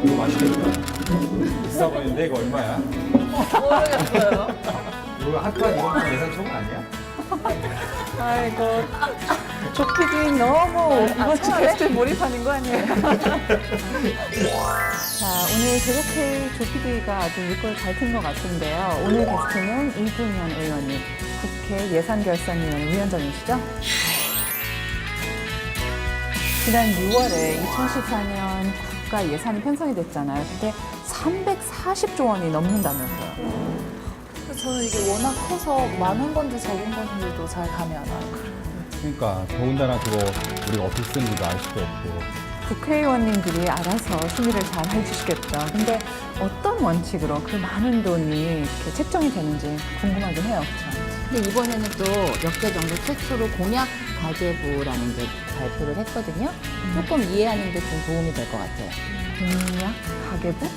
이거 맛있겠다. 비싸 보이는데 이거 얼마야? 모르겠어요. 이거 한판 이거만 예산 총 아니야? 아이고, 조피디 너무 이번 주 게스트에 몰입하는 거 아니에요? 자, 오늘 계속해 조피디가 아주 일걸 밝힌 것 같은데요. 오늘 게스트는 이준현 의원님, 국회 예산결산위원회 위원장이시죠? 지난 6월에 2014년 국가 예산이 편성이 됐잖아요. 근데 340조 원이 넘는다면서요. 저는 이게 워낙 커서 많은 건지 적은 건지도 잘 감이 안 와요. 그러니까 더군다나 그거 우리가 어떻게 쓰는지도 알 수도 없고. 국회의원님들이 알아서 심의를 잘 해주시겠죠. 근데 어떤 원칙으로 그 많은 돈이 이렇게 책정이 되는지 궁금하긴 해요. 그렇죠? 근데 이번에는 또 역대 정부 최초로 공약 가계부라는 게 발표를 했거든요. 조금 이해하는 데 좀 도움이 될 것 같아요. 공약 가계부?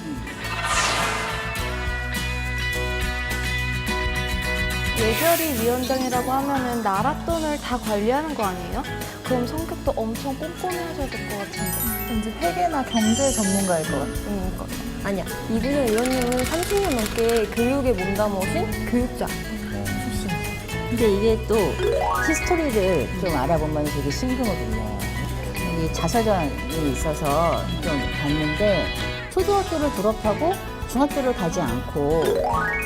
예결위 위원장이라고 하면은 나라 돈을 다 관리하는 거 아니에요? 그럼 성격도 엄청 꼼꼼해하셔야 될 것 같은데. 왠지 회계나 경제 전문가일 것 같아요. 아니야. 이준현 의원님은 30년 넘게 교육에 몸담으신 교육자. 근데 이게 또 히스토리를 좀 알아보면 되게 싱그하거든요. 이 자서전이 있어서 좀 봤는데 초등학교를 졸업하고 중학교를 가지 않고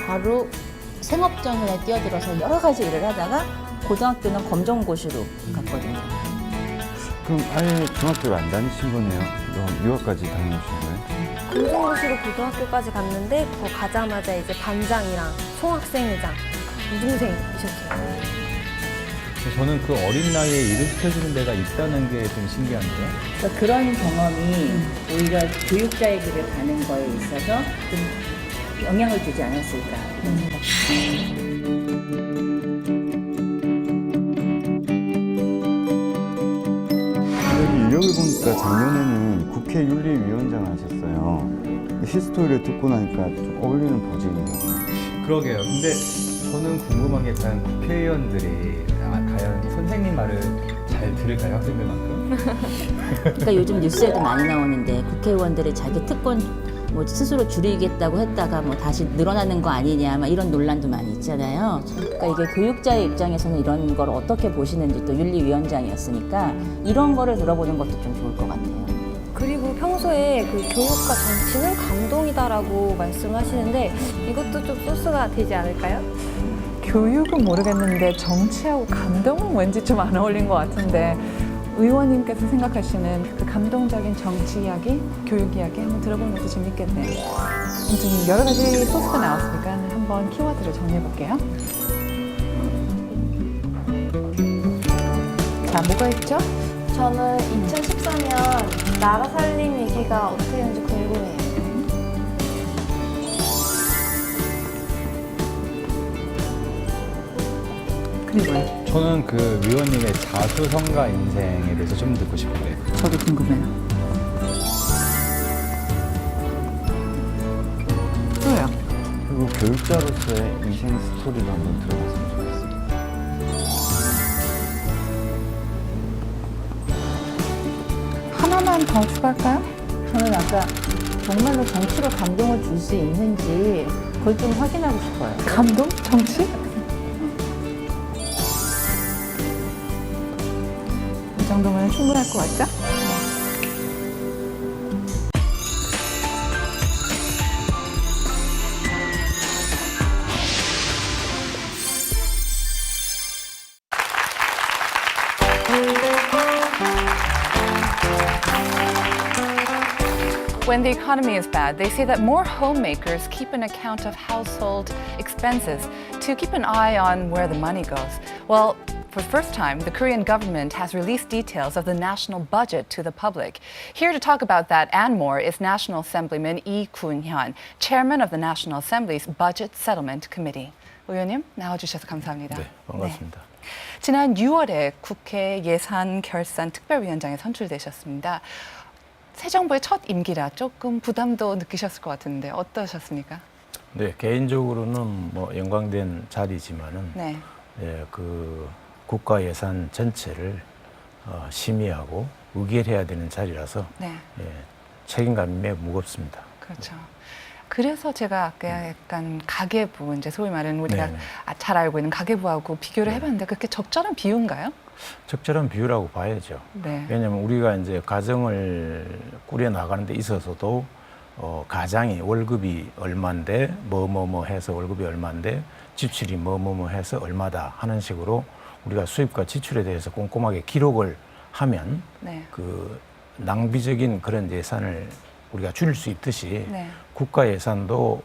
바로 생업정연에 뛰어들어서 여러 가지 일을 하다가 고등학교는 검정고시로 갔거든요. 그럼 아예 중학교를 안 다니신 거네요? 유학까지 다녀오신 거예요? 검정고시로 고등학교까지 갔는데 거 가자마자 이제 반장이랑 총학생회장, 이중생이셨어요. 저는 그 어린 나이에 일을 시켜주는 데가 있다는 게 좀 신기한데요. 그러니까 그런 경험이 오히려 교육자의 길을 가는 거에 있어서 좀 영향을 주지 않았을까 이런 생각. 여기 이력을 보니까 작년에는 국회 윤리위원장 하셨어요. 히스토리를 듣고 나니까 좀 어울리는 보직인 것 같아요. 그러게요. 근데 저는 궁금한 게 과연 국회의원들이 과연 선생님 말을 잘 들을까요, 학생들만큼? 그러니까 요즘 뉴스에도 많이 나오는데 국회의원들이 자기 특권 뭐 스스로 줄이겠다고 했다가 뭐 다시 늘어나는 거 아니냐 막 이런 논란도 많이 있잖아요. 그러니까 이게 교육자의 입장에서는 이런 걸 어떻게 보시는지 또 윤리위원장이었으니까 이런 거를 들어보는 것도 좀 좋을 것 같아요. 그리고 평소에 그 교육과 정치는 감동이다라고 말씀하시는데 이것도 좀 소스가 되지 않을까요? 교육은 모르겠는데 정치하고 감동은 왠지 좀 안 어울린 것 같은데 의원님께서 생각하시는 그 감동적인 정치 이야기, 교육 이야기 한번 들어보는 것도 재밌겠네요. 아무튼 여러 가지 소스가 나왔으니까 한번 키워드를 정리해 볼게요. 자, 뭐가 있죠? 저는 2014년 나라 살림 위기가 어떻게 되는지 궁금해요. 그리고요. 저는 그 위원님의 자수성가 인생에 대해서 좀 듣고 싶은데. 저도 궁금해요. 또요. 그리고 교육자로서의 인생 스토리를 한번 들어봤으면 좋겠습니다. 하나만 더 추가할까요? 저는 아까 정말로 정치로 감동을 줄 수 있는지 그걸 좀 확인하고 싶어요. 감동? 정치? 이 정도면 충분할 것 같죠? When the economy is bad, they say that more homemakers keep an account of household expenses to keep an eye on where the money goes. Well, for the first time, the Korean government has released details of the national budget to the public. Here to talk about that and more is National Assemblyman Lee Kun-hyun, chairman of the National Assembly's Budget Settlement Committee. 의원님, 나와주셔서 감사합니다. 네, 반갑습니다. 네. 지난 6월에 국회 예산결산특별위원장에 선출되셨습니다. 새 정부의 첫 임기라 조금 부담도 느끼셨을 것 같은데 어떠셨습니까? 네, 개인적으로는 뭐 영광된 자리지만은 네. 예, 그 국가 예산 전체를 심의하고 의결해야 되는 자리라서 네. 예, 책임감이 매우 무겁습니다. 그렇죠. 그래서 제가 아까 약간 가계부, 이제 소위 말하는 우리가 네네. 잘 알고 있는 가계부하고 비교를 해봤는데 그렇게 적절한 비유인가요? 적절한 비유라고 봐야죠. 네. 왜냐하면 우리가 이제 가정을 꾸려 나가는 데 있어서도 가장이 월급이 얼마인데 뭐뭐뭐 해서 월급이 얼마인데 지출이 뭐뭐뭐 해서 얼마다 하는 식으로 우리가 수입과 지출에 대해서 꼼꼼하게 기록을 하면 네. 그 낭비적인 그런 예산을 우리가 줄일 수 있듯이 네. 국가 예산도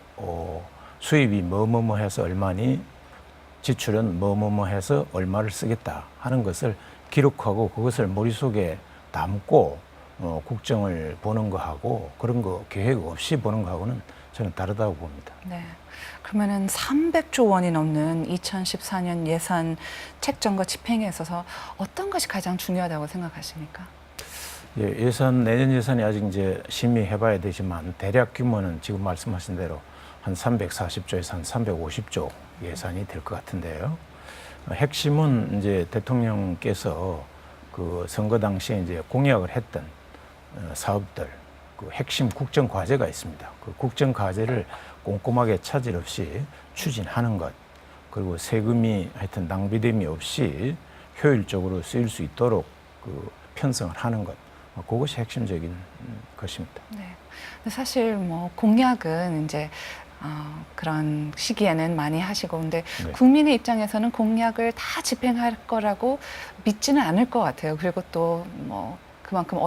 수입이 뭐뭐뭐 해서 얼마니 지출은 뭐뭐뭐 해서 얼마를 쓰겠다 하는 것을 기록하고 그것을 머릿속에 담고 국정을 보는 거하고 그런 거 계획 없이 보는 거하고는 저는 다르다고 봅니다. 네. 그러면은 300조 원이 넘는 2014년 예산 책정과 집행에 있어서 어떤 것이 가장 중요하다고 생각하십니까? 예, 내년 예산이 아직 이제 심의해봐야 되지만 대략 규모는 지금 말씀하신 대로 한 340조에서 한 350조 예산이 될 것 같은데요. 핵심은 이제 대통령께서 그 선거 당시에 이제 공약을 했던 사업들, 그 핵심 국정 과제가 있습니다. 그 국정 과제를 꼼꼼하게 차질 없이 추진하는 것, 그리고 세금이 하여튼 낭비됨이 없이 효율적으로 쓰일 수 있도록 그 편성을 하는 것, 그것이 핵심적인 것입니다. 네. 근데 사실 뭐 공약은 이제 그런 시기에는 많이 하시고, 근데 네. 국민의 입장에서는 공약을 다 집행할 거라고 믿지는 않을 것 같아요. 그리고 또 뭐 그만큼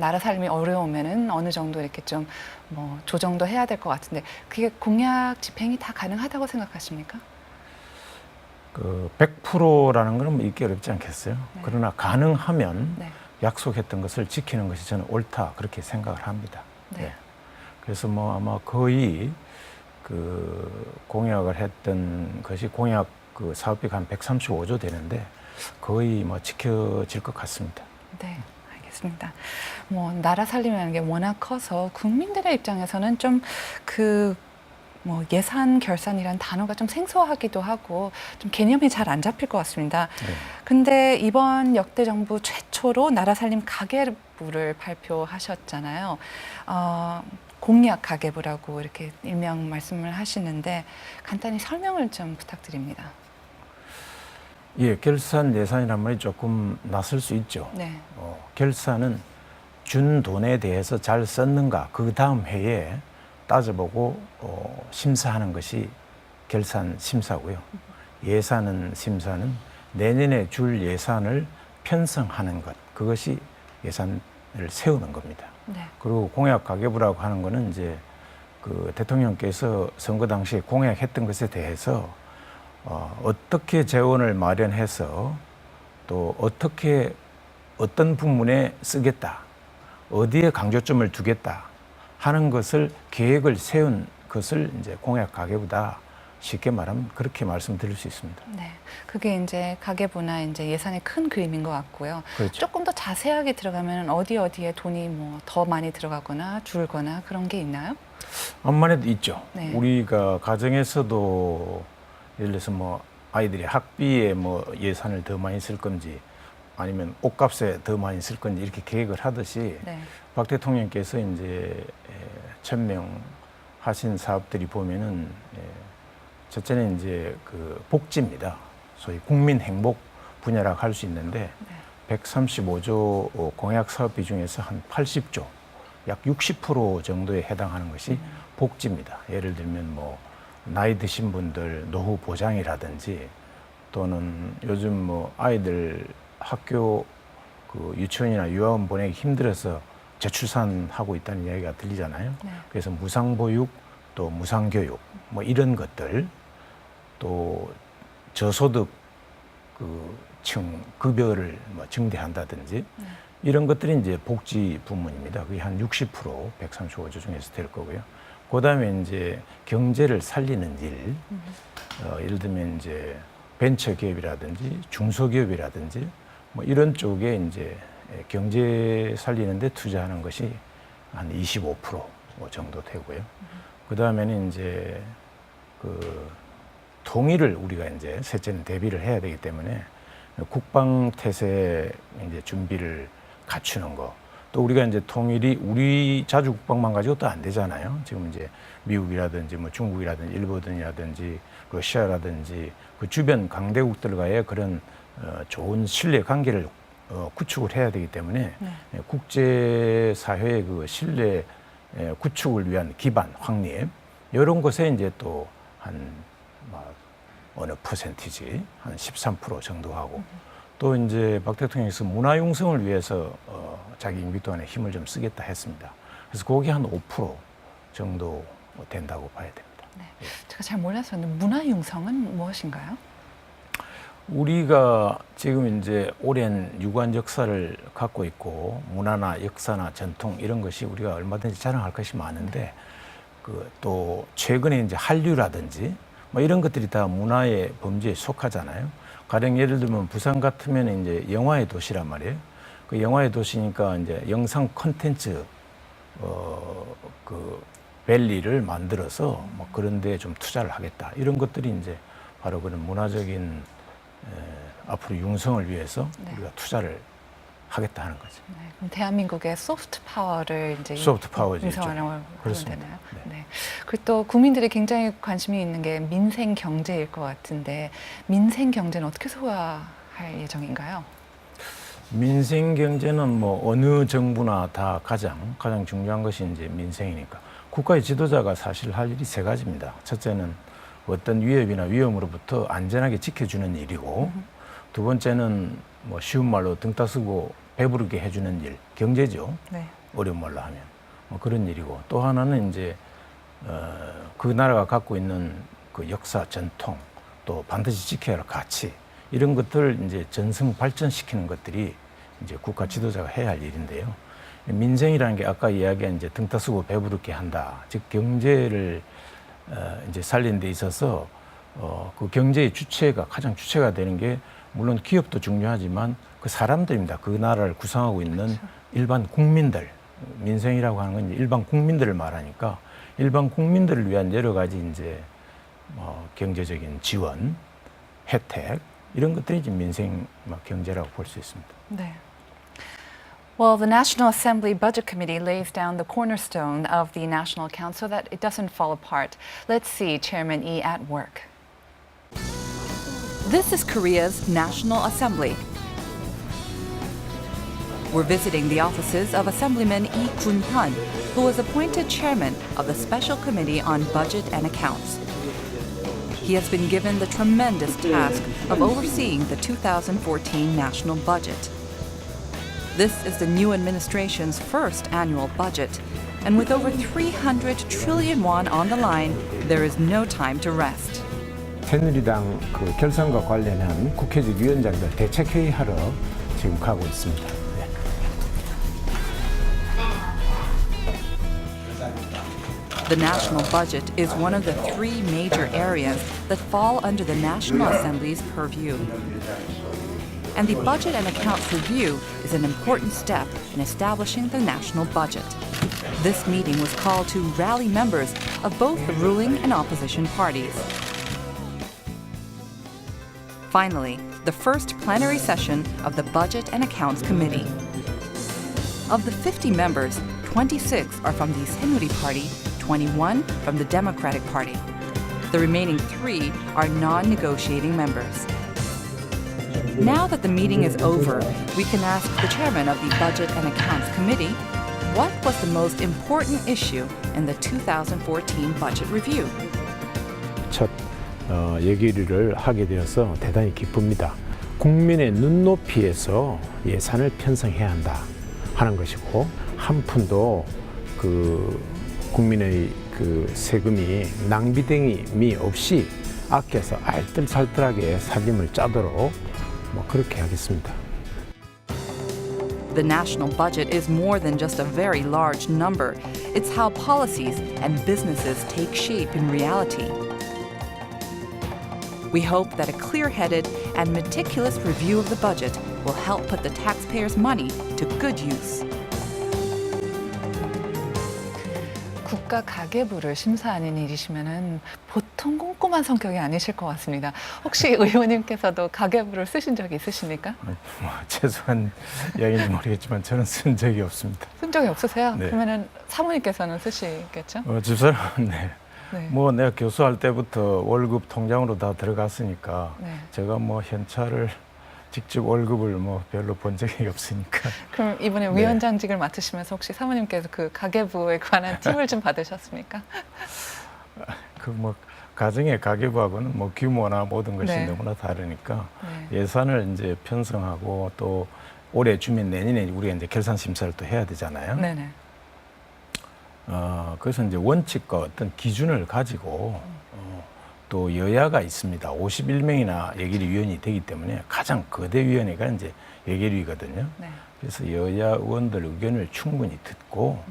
나라 삶이 어려우면은 어느 정도 이렇게 좀 뭐 조정도 해야 될 것 같은데, 그게 공약 집행이 다 가능하다고 생각하십니까? 그 100%라는 건 있기 어렵지 않겠어요. 네. 그러나 가능하면 네. 약속했던 것을 지키는 것이 저는 옳다 그렇게 생각을 합니다. 네. 예. 그래서 뭐 아마 거의 그 공약을 했던 것이 공약 그 사업비가 한 135조 되는데 거의 뭐 지켜질 것 같습니다. 네, 알겠습니다. 뭐 나라 살림이라는 게 워낙 커서 국민들의 입장에서는 좀 뭐 예산 결산이라는 단어가 좀 생소하기도 하고 좀 개념이 잘 안 잡힐 것 같습니다. 네. 근데 이번 역대 정부 최초로 나라 살림 가계부를 발표하셨잖아요. 공약 가계부라고 이렇게 일명 말씀을 하시는데 간단히 설명을 좀 부탁드립니다. 예, 결산 예산이란 말이 조금 낯설 수 있죠. 네. 결산은 준 돈에 대해서 잘 썼는가 그 다음 해에 따져보고 심사하는 것이 결산 심사고요. 예산 심사는 내년에 줄 예산을 편성하는 것, 그것이 예산을 세우는 겁니다. 네. 그리고 공약 가계부라고 하는 거는 이제 그 대통령께서 선거 당시에 공약했던 것에 대해서 어떻게 재원을 마련해서 또 어떻게 어떤 부분에 쓰겠다, 어디에 강조점을 두겠다 하는 것을 계획을 세운 것을 이제 공약 가계부다. 쉽게 말하면 그렇게 말씀드릴 수 있습니다. 네, 그게 이제 가계부나 이제 예산의 큰 그림인 것 같고요. 그렇죠. 조금 더 자세하게 들어가면 어디에 돈이 뭐 더 많이 들어가거나 줄거나 그런 게 있나요? 암만해도 있죠. 네. 우리가 가정에서도 예를 들어서 뭐 아이들이 학비에 뭐 예산을 더 많이 쓸 건지 아니면 옷값에 더 많이 쓸 건지 이렇게 계획을 하듯이 네. 박 대통령께서 이제 천명 하신 사업들이 보면은 첫째는 이제 그 복지입니다. 소위 국민 행복 분야라고 할 수 있는데 135조 공약 사업비 중에서 한 80조, 약 60% 정도에 해당하는 것이 복지입니다. 예를 들면 뭐 나이 드신 분들 노후 보장이라든지 또는 요즘 뭐 아이들 학교 그 유치원이나 유아원 보내기 힘들어서 저출산하고 있다는 이야기가 들리잖아요. 네. 그래서 무상보육 또 무상교육 뭐 이런 것들 또 저소득 그 층 급여를 뭐 증대한다든지 이런 것들이 이제 복지 부문입니다. 그게 한 60% 135조 중에서 될 거고요. 그다음에 이제 경제를 살리는 일, 예를 들면 이제 벤처 기업이라든지 중소기업이라든지 뭐 이런 쪽에 이제 경제 살리는데 투자하는 것이 한 25% 정도 되고요. 그다음에는 이제 그 통일을 우리가 이제 셋째는 대비를 해야 되기 때문에 국방 태세 이제 준비를 갖추는 거, 또 우리가 이제 통일이 우리 자주 국방만 가지고 또 안 되잖아요. 지금 이제 미국이라든지 뭐 중국이라든지 일본이라든지 러시아라든지 그 주변 강대국들과의 그런 좋은 신뢰 관계를 구축을 해야 되기 때문에 국제 사회의 그 신뢰 구축을 위한 기반 확립 이런 것에 이제 또 한 어느 퍼센티지 한 13% 정도 하고 또 이제 박 대통령께서 문화 융성을 위해서 자기 임기 동안에 힘을 좀 쓰겠다 했습니다. 그래서 그게 한 5% 정도 된다고 봐야 됩니다. 네. 제가 잘 몰랐었는데 문화 융성은 무엇인가요? 우리가 지금 이제 오랜 유관 역사를 갖고 있고 문화나 역사나 전통 이런 것이 우리가 얼마든지 자랑할 것이 많은데 그 또 최근에 이제 한류라든지 뭐 이런 것들이 다 문화의 범주에 속하잖아요. 가령 예를 들면 부산 같으면 이제 영화의 도시란 말이에요. 그 영화의 도시니까 이제 영상 콘텐츠 그 밸리를 만들어서 뭐 그런 데에 좀 투자를 하겠다. 이런 것들이 이제 바로 그런 문화적인 앞으로 융성을 위해서 우리가 투자를 하겠다 하는 거죠. 네, 그럼 대한민국의 소프트 파워를 이제 소프트 파워죠. 융성하려고 하면 그렇습니다. 되나요? 네. 네. 그리고 또 국민들이 굉장히 관심이 있는 게 민생 경제일 것 같은데 민생 경제는 어떻게 소화할 예정인가요? 민생 경제는 뭐 어느 정부나 다 가장 중요한 것이 이제 민생이니까 국가의 지도자가 사실 할 일이 세 가지입니다. 첫째는 어떤 위협이나 위험으로부터 안전하게 지켜주는 일이고 두 번째는 뭐 쉬운 말로 등 따쓰고 배부르게 해주는 일, 경제죠. 네. 어려운 말로 하면 뭐 그런 일이고 또 하나는 이제 그 나라가 갖고 있는 그 역사, 전통 또 반드시 지켜야 할 가치 이런 것들을 이제 전승 발전시키는 것들이 이제 국가 지도자가 해야 할 일인데요. 민생이라는 게 아까 이야기한 이제 등 따쓰고 배부르게 한다. 즉 경제를 이제 살리는 데 있어서 그 경제의 가장 주체가 되는 게 물론 기업도 중요하지만 그 사람들입니다. 그 나라를 구성하고 있는 일반 국민들, 민생이라고 하는 건 일반 국민들을 말하니까 일반 국민들을 위한 여러 가지 이제 경제적인 지원, 혜택 이런 것들이 이제 민생 경제라고 볼 수 있습니다. 네. Well, the National Assembly Budget Committee lays down the cornerstone of the national account so that it doesn't fall apart. Let's see Chairman Lee at work. This is Korea's National Assembly. We're visiting the offices of Assemblyman Lee Kun-hyun, who was appointed chairman of the Special Committee on Budget and Accounts. He has been given the tremendous task of overseeing the 2014 national budget. This is the new administration's first annual budget, and with over 300 trillion won on the line, there is no time to rest. 새누리당 그 결선과 관련한 국회직 위원장들 대책회의하러 지금 가고 있습니다. 네. The national budget is one of the three major areas that fall under the National Assembly's purview. And the Budget and Accounts Review is an important step in establishing the national budget. This meeting was called to rally members of both the ruling and opposition parties. Finally, the first plenary session of the Budget and Accounts Committee. Of the 50 members, 26 are from the Saenuri Party, 21 from the Democratic Party. The remaining 3 are non-negotiating members. Now that the meeting is over, we can ask the chairman of the Budget and Accounts Committee, what was the most important issue in the 2014 budget review? 첫 얘기를 하게 되어서 대단히 기쁩니다. 국민의 눈높이에서 예산을 편성해야 한다 하는 것이고 한 푼도 그 국민의 그 세금이 낭비됨이 없이 아껴서 알뜰살뜰하게 살림을 짜도록 그렇게 하겠습니다. The national budget is more than just a very large number. It's how policies and businesses take shape in reality. We hope that a clear-headed and meticulous review of the budget will help put the taxpayers' money to good use. 국가 가계부를 심사하는 일이시면은 보통 보통 꼼꼼한 성격이 아니실 것 같습니다. 혹시 의원님께서도 가계부를 쓰신 적이 있으십니까? 뭐 최소한 이야기인지 모르겠지만 저는 쓴 적이 없습니다. 쓴 적이 없으세요? 네. 그러면은 사모님께서는 쓰시겠죠? 집사람은 네. 네. 뭐 내가 교수할 때부터 월급 통장으로 다 들어갔으니까 네. 제가 뭐 현찰을 직접 월급을 뭐 별로 본 적이 없으니까 그럼 이번에 네. 위원장직을 맡으시면서 혹시 사모님께서 그 가계부에 관한 팁을 좀 받으셨습니까? 그 뭐 가정의 가계부하고는 뭐 규모나 모든 것이 네. 너무나 다르니까 네. 예산을 이제 편성하고 또 올해 주면 내년에 우리가 이제 결산 심사를 또 해야 되잖아요. 네네. 그래서 이제 원칙과 어떤 기준을 가지고 또 여야가 있습니다. 51명이나 예결위원이 되기 때문에 가장 거대 위원회가 이제 예결위거든요. 네. 그래서 여야 의원들 의견을 충분히 듣고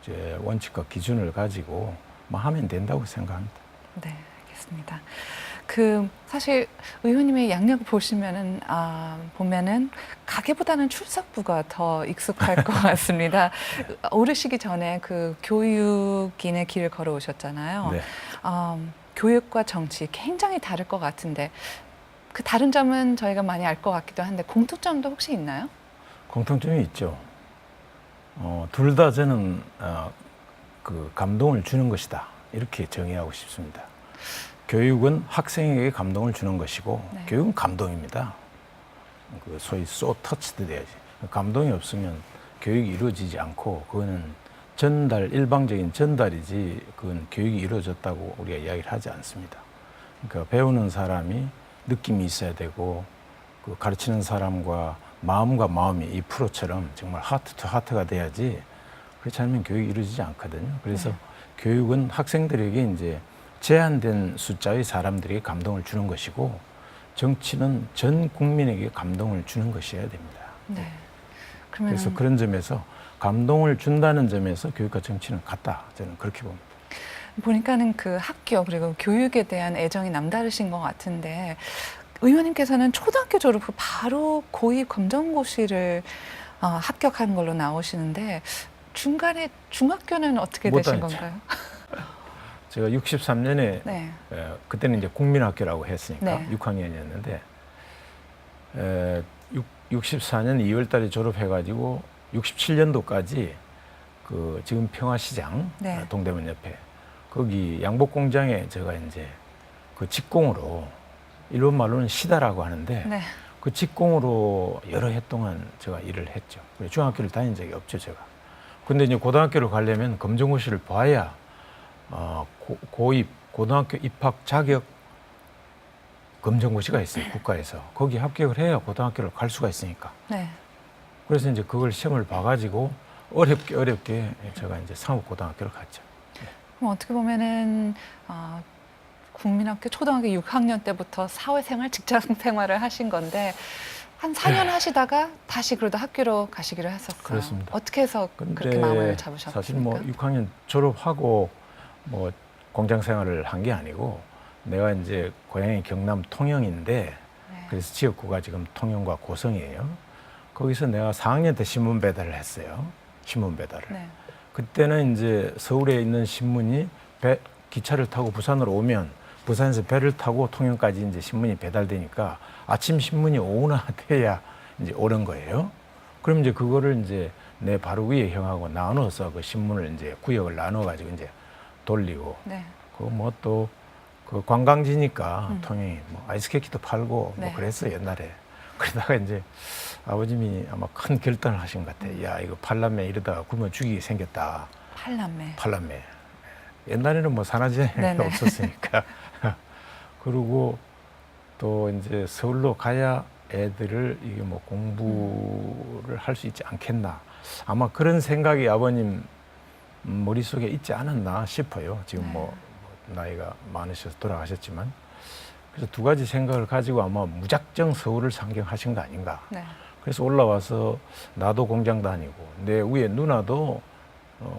이제 원칙과 기준을 가지고 뭐 하면 된다고 생각합니다. 네, 알겠습니다. 그 사실 의원님의 양력을 보시면은 보면은 가계보다는 출석부가 더 익숙할 것 같습니다. 오르시기 전에 그 교육인의 길을 걸어오셨잖아요. 네. 교육과 정치 굉장히 다를 것 같은데 그 다른 점은 저희가 많이 알 것 같기도 한데 공통점도 혹시 있나요? 공통점이 있죠. 둘 다 저는 그 감동을 주는 것이다 이렇게 정의하고 싶습니다. 교육은 학생에게 감동을 주는 것이고 네. 교육은 감동입니다. 그 소위 so touched 돼야지. 감동이 없으면 교육이 이루어지지 않고 그거는 일방적인 전달이지 그건 교육이 이루어졌다고 우리가 이야기를 하지 않습니다. 그러니까 배우는 사람이 느낌이 있어야 되고 그 가르치는 사람과 마음과 마음이 이 프로처럼 정말 하트 투 하트가 돼야지 그렇지 않으면 교육이 이루어지지 않거든요. 그래서 교육은 학생들에게 이제 제한된 숫자의 사람들에게 감동을 주는 것이고 정치는 전 국민에게 감동을 주는 것이어야 됩니다. 네. 그러면 그래서 그런 점에서 감동을 준다는 점에서 교육과 정치는 같다. 저는 그렇게 봅니다. 보니까는 그 학교 그리고 교육에 대한 애정이 남다르신 것 같은데 의원님께서는 초등학교 졸업 후 바로 고2 검정고시를 합격한 걸로 나오시는데 중간에 중학교는 어떻게 못 되신 다녔죠. 건가요? 제가 63년에 네. 그때는 이제 국민학교라고 했으니까 네. 6학년이었는데 64년 2월 달에 졸업해가지고 67년도까지 그 지금 평화시장 네. 동대문 옆에 거기 양복공장에 제가 이제 그 직공으로 일본 말로는 시다라고 하는데 네. 그 직공으로 여러 해 동안 제가 일을 했죠. 중학교를 다닌 적이 없죠, 제가. 근데 이제 고등학교를 가려면 검정고시를 봐야 고등학교 입학 자격 검정고시가 있어요, 국가에서. 거기 합격을 해야 고등학교를 갈 수가 있으니까. 네. 그래서 이제 그걸 시험을 봐가지고 어렵게 제가 이제 상업고등학교를 갔죠. 그럼 어떻게 보면은 국민학교 초등학교 6학년 때부터 사회생활, 직장생활을 하신 건데 한 4년 하시다가 다시 그래도 학교로 가시기로 했었어요. 그렇습니다. 어떻게 해서 그렇게 근데 마음을 잡으셨습니까? 사실 뭐 6학년 졸업하고 뭐 공장 생활을 한 게 아니고 내가 이제 고향이 경남 통영인데 네. 그래서 지역구가 지금 통영과 고성이에요. 거기서 내가 4학년 때 신문 배달을 했어요. 신문 배달을. 네. 그때는 이제 서울에 있는 신문이 기차를 타고 부산으로 오면 부산에서 배를 타고 통영까지 이제 신문이 배달되니까 아침 신문이 오후나 돼야 이제 오는 거예요. 그럼 이제 그거를 이제 내 바로 위에 형하고 나눠서 그 신문을 이제 구역을 나눠가지고 이제 돌리고 네. 그 뭐 또 그 관광지니까 통영이 뭐 아이스케이크도 팔고 네. 뭐 그랬어요 옛날에. 그러다가 이제 아버님이 아마 큰 결단을 하신 것 같아요. 야 이거 팔남매 이러다가 굶어 죽이게 생겼다. 팔남매. 팔남매. 옛날에는 뭐 산화제가 네네. 없었으니까. 그리고 또 이제 서울로 가야 애들을 이게 뭐 공부를 할 수 있지 않겠나. 아마 그런 생각이 아버님 머릿속에 있지 않았나 싶어요. 지금 네. 뭐 나이가 많으셔서 돌아가셨지만. 그래서 두 가지 생각을 가지고 아마 무작정 서울을 상경하신 거 아닌가. 네. 그래서 올라와서 나도 공장 다니고 내 위에 누나도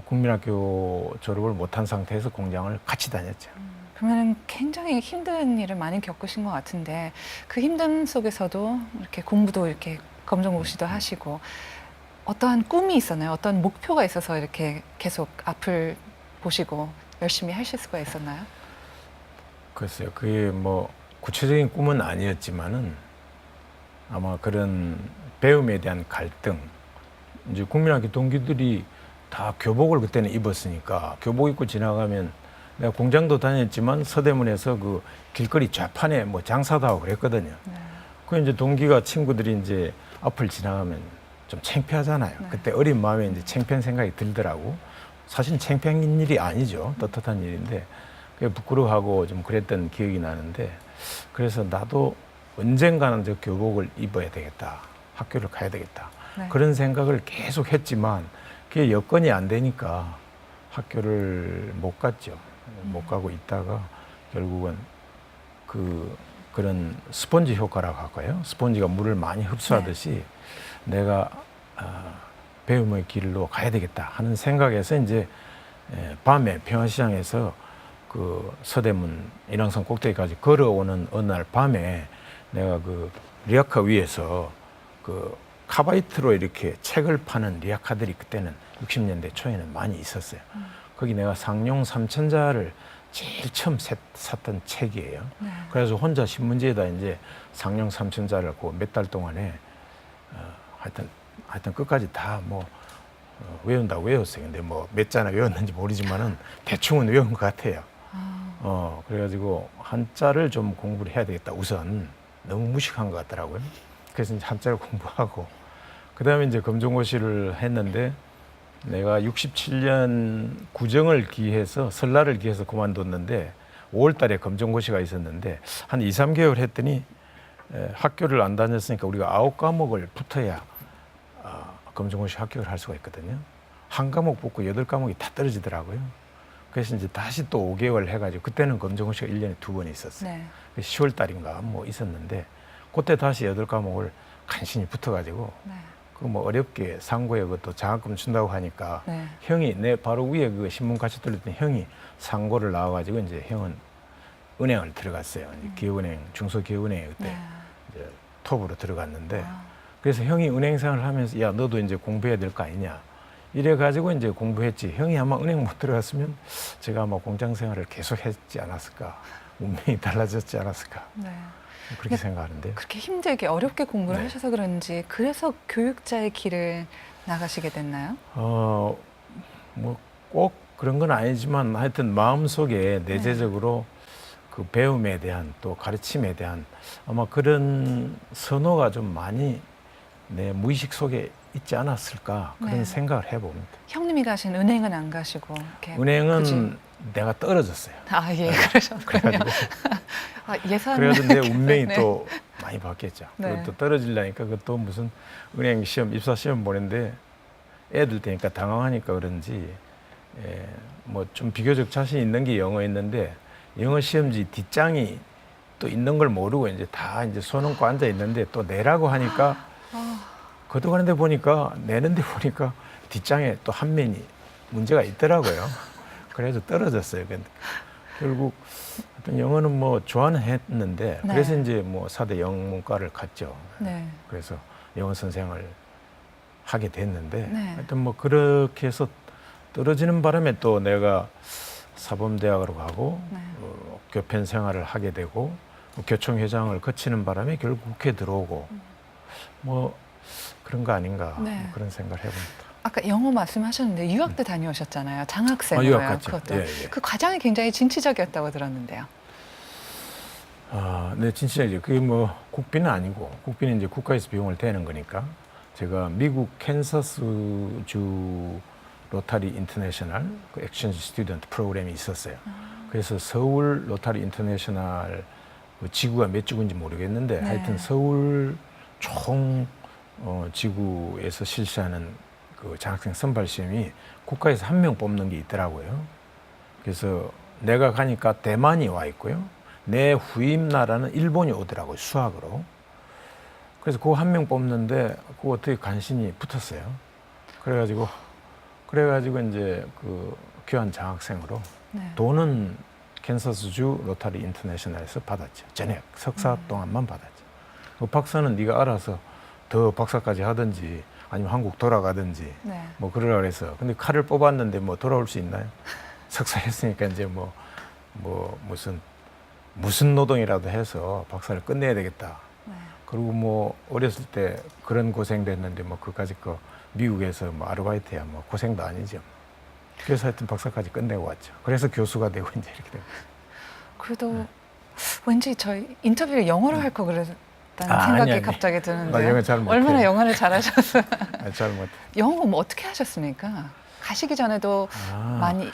국민학교 졸업을 못한 상태에서 공장을 같이 다녔죠. 그러면 굉장히 힘든 일을 많이 겪으신 것 같은데 그 힘든 속에서도 이렇게 공부도 이렇게 검정고시도 하시고 어떠한 꿈이 있었나요? 어떤 목표가 있어서 이렇게 계속 앞을 보시고 열심히 하실 수가 있었나요? 글쎄요. 그게 뭐 구체적인 꿈은 아니었지만은 아마 그런 배움에 대한 갈등, 이제 국민학교 동기들이 다 교복을 그때는 입었으니까 교복 입고 지나가면 내가 공장도 다녔지만 서대문에서 그 길거리 좌판에 뭐 장사도 하고 그랬거든요. 그 이제 동기가 친구들이 이제 앞을 지나가면 좀 창피하잖아요. 그때 어린 마음에 이제 창피한 생각이 들더라고. 사실 창피한 일이 아니죠. 떳떳한 일인데 그게 부끄러워하고 좀 그랬던 기억이 나는데 그래서 나도 언젠가는 저 교복을 입어야 되겠다. 학교를 가야 되겠다. 네. 그런 생각을 계속 했지만 그게 여건이 안 되니까 학교를 못 갔죠. 못 가고 있다가 결국은 그런 스펀지 효과라고 할까요? 스펀지가 물을 많이 흡수하듯이 내가 배움의 길로 가야 되겠다 하는 생각에서 이제 밤에 평화시장에서 그 서대문 인왕산 꼭대기까지 걸어오는 어느 날 밤에 내가 그 리아카 위에서 그 카바이트로 이렇게 책을 파는 리아카들이 그때는 60년대 초에는 많이 있었어요. 거기 내가 상용 3천자를 제일 처음 샀던 책이에요. 그래서 혼자 신문지에다 이제 상용 3천자를 그 몇 달 동안에 하여튼 끝까지 다 뭐 외운다고 외웠어요. 근데 뭐 몇 자나 외웠는지 모르지만은 대충은 외운 것 같아요. 그래가지고 한자를 좀 공부를 해야 되겠다. 우선 너무 무식한 것 같더라고요. 그래서 이제 한자를 공부하고 그 다음에 이제 검정고시를 했는데 내가 67년 구정을 기해서 설날을 기해서 그만뒀는데 5월 달에 검정고시가 있었는데 한 2, 3개월 했더니 학교를 안 다녔으니까 우리가 9과목을 붙어야 검정고시 합격을 할 수가 있거든요. 한 과목 붙고 8과목이 다 떨어지더라고요. 그래서 이제 다시 또 5개월 해가지고 그때는 검정고시가 1년에 2번 있었어요. 네. 10월 달인가 뭐 있었는데 그때 다시 8과목을 간신히 붙어가지고 네. 그 뭐 어렵게 상고에 그것도 장학금 준다고 하니까 네. 형이 내 바로 위에 그 신문 같이 돌렸더니 형이 상고를 나와가지고 이제 형은 은행을 들어갔어요. 이제 기업은행 중소기업은행에 그때 네. 이제 톱으로 들어갔는데 그래서 형이 은행생활을 하면서 야 너도 이제 공부해야 될 거 아니냐 이래 가지고 이제 공부했지. 형이 아마 은행 못 들어갔으면 제가 아마 공장 생활을 계속 했지 않았을까. 운명이 달라졌지 않았을까. 네. 그렇게 생각하는데. 그렇게 힘들게 어렵게 공부를 네. 하셔서 그런지 그래서 교육자의 길을 나가시게 됐나요? 뭐 꼭 그런 건 아니지만 하여튼 마음속에 내재적으로 그 배움에 대한 또 가르침에 대한 아마 그런 선호가 좀 많이 내 무의식 속에 있지 않았을까 그런 네. 생각을 해봅니다. 형님이 가신 은행은 안 가시고 이렇게 은행은 굳이- 내가 떨어졌어요. 아, 예, 그러셨군요. 그래가지고 예산 그래도 내 운명이 네. 또 많이 바뀌었죠. 네. 그것도 떨어지려니까 그것도 무슨 은행 시험, 입사 시험 보는데 애들 되니까 당황하니까 그런지 뭐 좀 비교적 자신 있는 게 영어였는데 영어 시험지 뒷장이 또 있는 걸 모르고 이제 다 이제 손 얹고 앉아 있는데 또 내라고 하니까 걷어가는데 보니까 내는데 보니까 뒷장에 또 한 면이 문제가 있더라고요. 그래서 떨어졌어요. 결국 어떤 영어는 뭐 좋아는 했는데 네. 그래서 이제 뭐 4대 영문과를 갔죠. 네. 그래서 영어 선생을 하게 됐는데 네. 하여튼 뭐 그렇게 해서 떨어지는 바람에 또 내가 사범대학으로 가고 네. 교편 생활을 하게 되고 교총회장을 거치는 바람에 결국 국회에 들어오고 뭐 그런 거 아닌가 네. 뭐 그런 생각을 해봅니다. 아까 영어 말씀하셨는데 유학 때 다녀오셨잖아요. 장학생으로요. 유학 갔죠. 그것도. 예, 예. 그 과정이 굉장히 진취적이었다고 들었는데요. 네, 진짜 이제 그게 뭐 국비는 아니고 국비는 이제 국가에서 비용을 대는 거니까 제가 미국 캔사스주 로타리 인터내셔널 그 엑스천지 스튜던트 프로그램이 있었어요. 그래서 서울 로타리 인터내셔널 그 지구가 몇 주인지 모르겠는데 네. 하여튼 서울 총 지구에서 실시하는 그 장학생 선발 시험이 국가에서 한 명 뽑는 게 있더라고요. 그래서 내가 가니까 대만이 와 있고요. 내 후임 나라는 일본이 오더라고요. 수학으로. 그래서 그거 한 명 뽑는데 그거 어떻게 간신히 붙었어요. 그래가지고 이제 그 교환 장학생으로 네. 돈은 캔사스주 로타리 인터내셔널에서 받았죠. 전액 석사 동안만 받았죠. 그 박사는 네가 알아서 더 박사까지 하든지 아니면 한국 돌아가든지 네. 뭐 그러라 그래서 근데 칼을 뽑았는데 뭐 돌아올 수 있나요? 석사 했으니까 이제 뭐 무슨 무슨 노동이라도 해서 박사를 끝내야 되겠다. 네. 그리고 뭐 어렸을 때 그런 고생도 했는데 뭐 그까짓 거 미국에서 뭐 아르바이트야 뭐 고생도 아니죠. 그래서 하여튼 박사까지 끝내고 왔죠. 그래서 교수가 되고 이제 이렇게 되고. 그래도 왠지 저희 인터뷰를 영어로 할 거 그랬다는 생각이 아니. 갑자기 나 드는데요. 영어 잘 못해. 얼마나 영어를 잘하셨어요? 잘 못해. 영어 뭐 어떻게 하셨습니까? 가시기 전에도 많이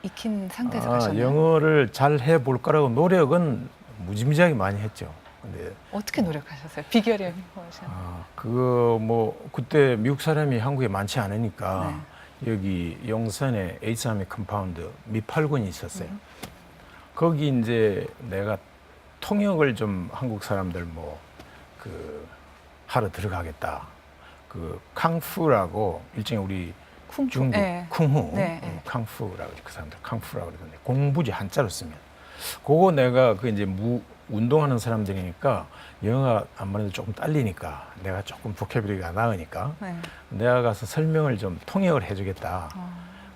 익힌 상태에서 가셨나요? 영어를 잘 해볼 거라고 노력은 무지무지하게 많이 했죠. 근데 어떻게 노력하셨어요? 비결이 무엇이었나요? 그거 뭐 그때 미국 사람이 한국에 많지 않으니까 네. 여기 용산에 H3 컴파운드 미팔군이 있었어요. 거기 이제 내가 통역을 좀 한국 사람들 뭐 그 하러 들어가겠다. 그 캉푸라고 일종의 우리 쿵푸. 중국 네. 쿵후 네, 네. 캉푸라고 그 사람들 캉푸라고 그러던데 공부지 한자로 쓰면 그거 내가 그 이제 운동하는 사람들이니까 영어가 아무래도 조금 딸리니까 내가 조금 보캐블리가 나으니까 네. 내가 가서 설명을 좀 통역을 해주겠다.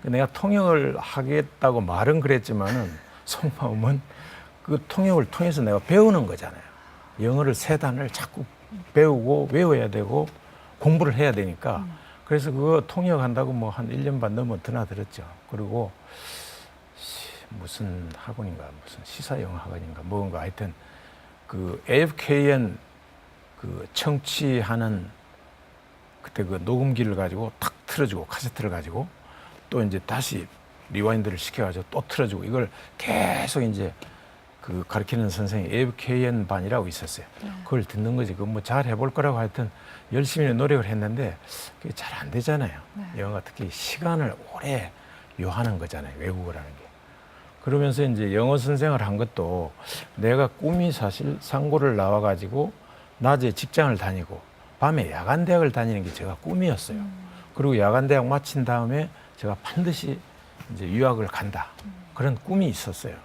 내가 통역을 하겠다고 말은 그랬지만은 속마음은 그 통역을 통해서 내가 배우는 거잖아요. 영어를 세 단을 자꾸 배우고 외워야 되고 공부를 해야 되니까 그래서 그거 통역한다고 뭐 한 1년 반 넘어 드나들었죠. 그리고 무슨 학원인가 무슨 시사영어 학원인가 뭔가 하여튼 그 AFKN 그 청취하는 그때 그 녹음기를 가지고 탁 틀어주고 카세트를 가지고 또 이제 다시 리와인드를 시켜가지고 또 틀어주고 이걸 계속 이제 그 가르치는 선생이 AFKN 반이라고 있었어요. 그걸 듣는 거지. 그거 뭐 잘 해볼 거라고 하여튼 열심히 노력을 했는데 그게 잘 안 되잖아요. 영어가 특히 시간을 오래 요하는 거잖아요. 외국어라는 게. 그러면서 이제 영어 선생을 한 것도 내가 꿈이 사실 상고를 나와가지고 낮에 직장을 다니고 밤에 야간 대학을 다니는 게 제가 꿈이었어요. 그리고 야간 대학 마친 다음에 제가 반드시 이제 유학을 간다. 그런 꿈이 있었어요.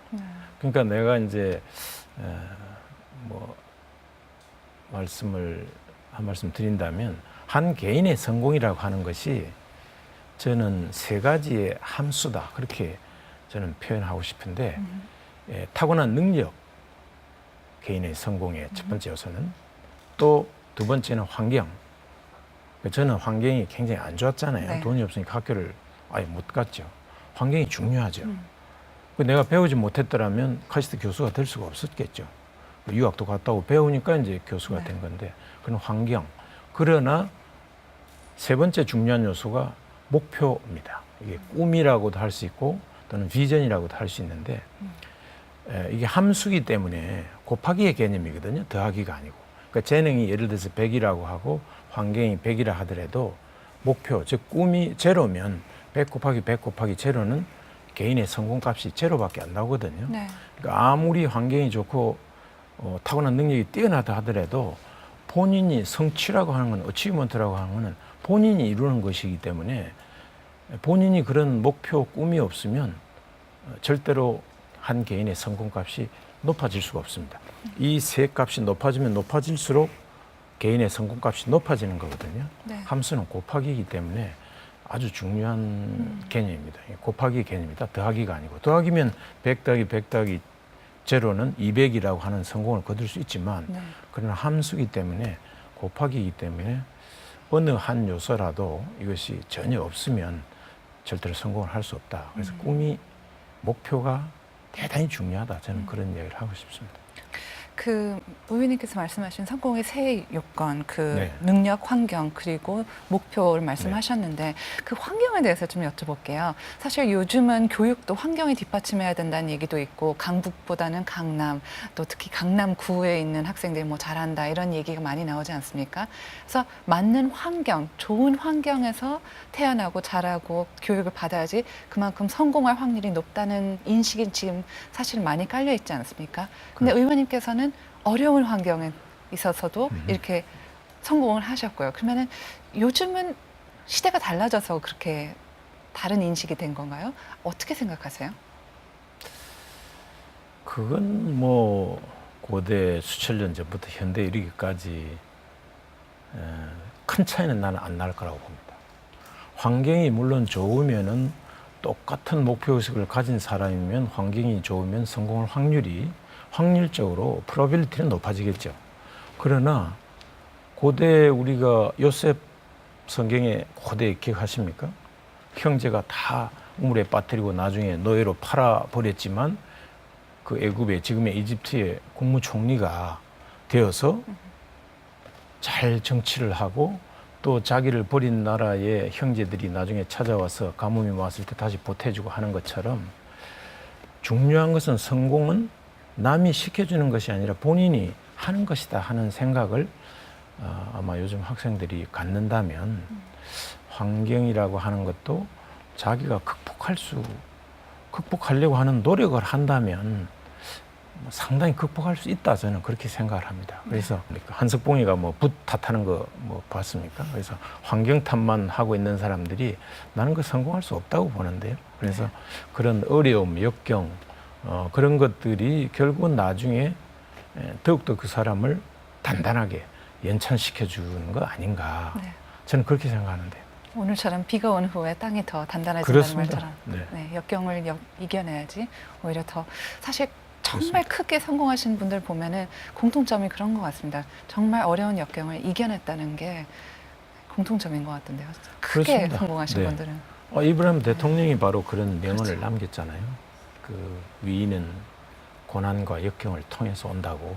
그러니까 내가 이제 뭐 한 말씀 드린다면 한 개인의 성공이라고 하는 것이 저는 세 가지의 함수다. 그렇게 저는 표현하고 싶은데 타고난 능력, 개인의 성공의 첫 번째 요소는 또 두 번째는 환경. 저는 환경이 굉장히 안 좋았잖아요. 네. 돈이 없으니까 학교를 아예 못 갔죠. 환경이 중요하죠. 내가 배우지 못했더라면 카이스트 교수가 될 수가 없었겠죠. 유학도 갔다 오고 배우니까 이제 교수가 된 건데 그런 환경. 그러나 세 번째 중요한 요소가 목표입니다. 이게 꿈이라고도 할 수 있고 또는 비전이라고도 할 수 있는데 이게 함수기 때문에 곱하기의 개념이거든요. 더하기가 아니고. 그러니까 재능이 예를 들어서 100이라고 하고 환경이 100이라 하더라도 목표, 즉 꿈이 제로면 100 곱하기 100 곱하기 제로는 개인의 성공값이 제로밖에 안 나오거든요. 네. 그러니까 아무리 환경이 좋고 타고난 능력이 뛰어나다 하더라도 본인이 성취라고 하는 건 어치브먼트라고 하는 거는 본인이 이루는 것이기 때문에 본인이 그런 목표, 꿈이 없으면 절대로 한 개인의 성공값이 높아질 수가 없습니다. 이 세 값이 높아지면 높아질수록 개인의 성공값이 높아지는 거거든요. 네. 함수는 곱하기이기 때문에 아주 중요한 개념입니다. 곱하기 개념이다. 더하기가 아니고. 더하기면 100 더하기 100 더하기 제로는 200이라고 하는 성공을 거둘 수 있지만 네. 그러나 함수이기 때문에 곱하기이기 때문에 어느 한 요소라도 이것이 전혀 없으면 절대로 성공을 할 수 없다. 그래서 꿈이 목표가 대단히 중요하다. 저는 그런 이야기를 하고 싶습니다. 그 의원님께서 말씀하신 성공의 세 요건, 그 네. 능력, 환경 그리고 목표를 말씀하셨는데 그 환경에 대해서 좀 여쭤볼게요. 사실 요즘은 교육도 환경이 뒷받침해야 된다는 얘기도 있고 강북보다는 강남, 또 특히 강남구에 있는 학생들이 뭐 잘한다 이런 얘기가 많이 나오지 않습니까? 그래서 맞는 환경, 좋은 환경에서 태어나고 자라고 교육을 받아야지 그만큼 성공할 확률이 높다는 인식이 지금 사실 많이 깔려 있지 않습니까? 근데 의원님께서는 어려운 환경에 있어서도 이렇게 성공을 하셨고요. 그러면은 요즘은 시대가 달라져서 그렇게 다른 인식이 된 건가요? 어떻게 생각하세요? 그건 뭐 고대 수천 년 전부터 현대에 이르기까지 큰 차이는 나는 안 날 거라고 봅니다. 환경이 물론 좋으면은 똑같은 목표의식을 가진 사람이면 환경이 좋으면 성공할 확률이 확률적으로 프로빌리티는 높아지겠죠. 그러나 고대 우리가 요셉 성경에 고대 기억하십니까? 형제가 다 우물에 빠뜨리고 나중에 노예로 팔아버렸지만 그 애굽의 지금의 이집트의 국무총리가 되어서 잘 정치를 하고 또 자기를 버린 나라의 형제들이 나중에 찾아와서 가뭄이 왔을 때 다시 보태주고 하는 것처럼 중요한 것은 성공은 남이 시켜주는 것이 아니라 본인이 하는 것이다 하는 생각을 아마 요즘 학생들이 갖는다면 환경이라고 하는 것도 자기가 극복하려고 하는 노력을 한다면 상당히 극복할 수 있다 저는 그렇게 생각을 합니다. 그래서 한석봉이가 뭐 붓 탓하는 거 뭐 봤습니까? 그래서 환경 탓만 하고 있는 사람들이 나는 그 성공할 수 없다고 보는데요. 그래서 그런 어려움, 역경 그런 것들이 결국은 나중에 더욱더 그 사람을 단단하게 연찬시켜 주는 거 아닌가. 네. 저는 그렇게 생각하는데요. 오늘처럼 비가 온 후에 땅이 더 단단해진다는 그렇습니다. 말처럼 네. 네, 역경을 이겨내야지 오히려 더 사실 정말 크게 성공하신 분들 보면은 공통점이 그런 것 같습니다. 정말 어려운 역경을 이겨냈다는 게 공통점인 것 같은데요. 크게 그렇습니다. 성공하신 네. 분들은. 이브라임 대통령이 바로 그런 명언을 그렇죠. 남겼잖아요. 그 위인은 고난과 역경을 통해서 온다고